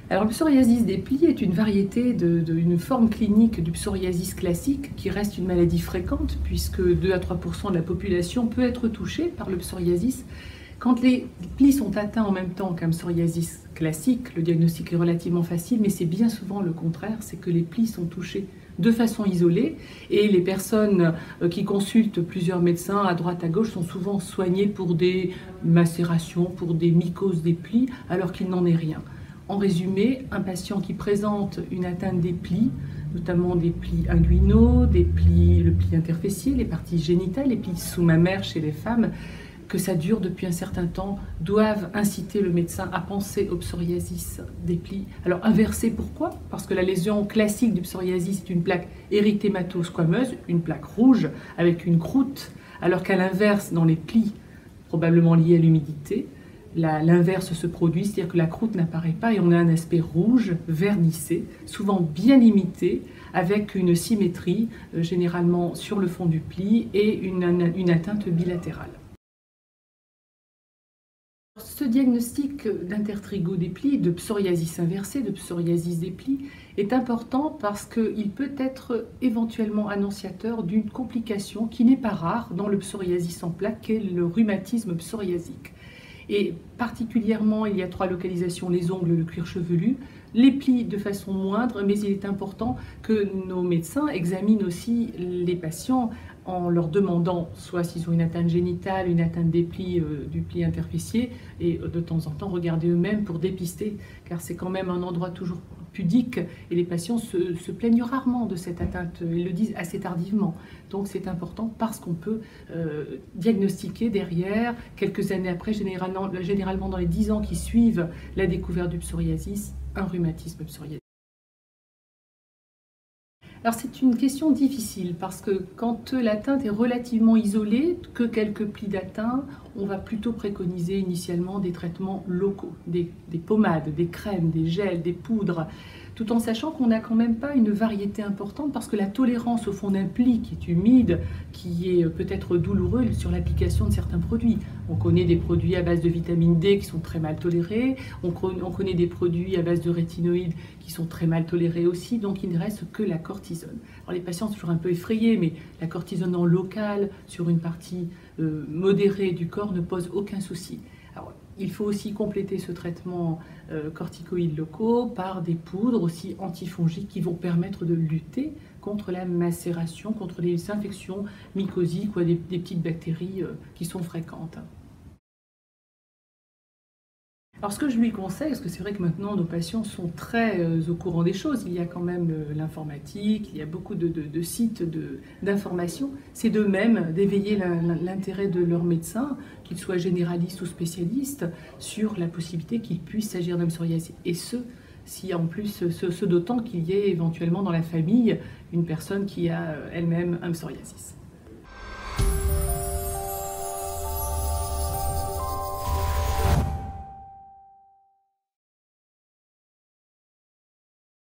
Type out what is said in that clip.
Alors, le psoriasis des plis est une variété d'une forme clinique du psoriasis classique qui reste une maladie fréquente puisque 2 à 3% de la population peut être touchée par le psoriasis. Quand les plis sont atteints en même temps qu'un psoriasis classique, le diagnostic est relativement facile, mais c'est bien souvent le contraire, c'est que les plis sont touchés de façon isolée et les personnes qui consultent plusieurs médecins à droite à gauche sont souvent soignées pour des macérations, pour des mycoses des plis, alors qu'il n'en est rien. En résumé, un patient qui présente une atteinte des plis, notamment des plis inguinaux, le pli interfessier, les parties génitales, les plis sous-mammaires chez les femmes, que ça dure depuis un certain temps, doivent inciter le médecin à penser au psoriasis des plis. Alors inversé, pourquoi? Parce que la lésion classique du psoriasis est une plaque érythémato-squameuse, une plaque rouge avec une croûte, alors qu'à l'inverse, dans les plis, probablement liés à l'humidité, l'inverse se produit, c'est-à-dire que la croûte n'apparaît pas et on a un aspect rouge, vernissé, souvent bien limité, avec une symétrie généralement sur le fond du pli et une atteinte bilatérale. Ce diagnostic d'intertrigo des plis, de psoriasis inversée, de psoriasis des plis, est important parce qu'il peut être éventuellement annonciateur d'une complication qui n'est pas rare dans le psoriasis en plaques, qu'est le rhumatisme psoriasique. Et particulièrement, il y a 3 localisations, les ongles, le cuir chevelu, les plis de façon moindre, mais il est important que nos médecins examinent aussi les patients en leur demandant soit s'ils ont une atteinte génitale, une atteinte des plis, du pli interfessier, et de temps en temps regarder eux-mêmes pour dépister, car c'est quand même un endroit toujours pudique et les patients se plaignent rarement de cette atteinte, ils le disent assez tardivement. Donc c'est important parce qu'on peut diagnostiquer derrière, quelques années après, généralement dans les 10 ans qui suivent la découverte du psoriasis, un rhumatisme psoriasique. Alors c'est une question difficile parce que quand l'atteinte est relativement isolée, que quelques plis d'atteinte, on va plutôt préconiser initialement des traitements locaux, des pommades, des crèmes, des gels, des poudres, tout en sachant qu'on n'a quand même pas une variété importante parce que la tolérance au fond d'un pli qui est humide, qui est peut-être douloureux sur l'application de certains produits. On connaît des produits à base de vitamine D qui sont très mal tolérés, on connaît des produits à base de rétinoïdes qui sont très mal tolérés aussi, donc il ne reste que la cortisone. Alors les patients sont toujours un peu effrayés, mais la cortisone en local sur une partie modérée du corps ne pose aucun souci. Alors, il faut aussi compléter ce traitement corticoïdes locaux par des poudres aussi antifongiques qui vont permettre de lutter contre la macération, contre les infections mycosiques ou des petites bactéries qui sont fréquentes. Alors ce que je lui conseille, parce que c'est vrai que maintenant nos patients sont très au courant des choses, il y a quand même l'informatique, il y a beaucoup de sites d'information, c'est d'eux-mêmes d'éveiller l'intérêt de leur médecin, qu'il soit généraliste ou spécialiste, sur la possibilité qu'il puisse s'agir d'un psoriasis. Et si en plus, ce d'autant qu'il y ait éventuellement dans la famille une personne qui a elle-même un psoriasis.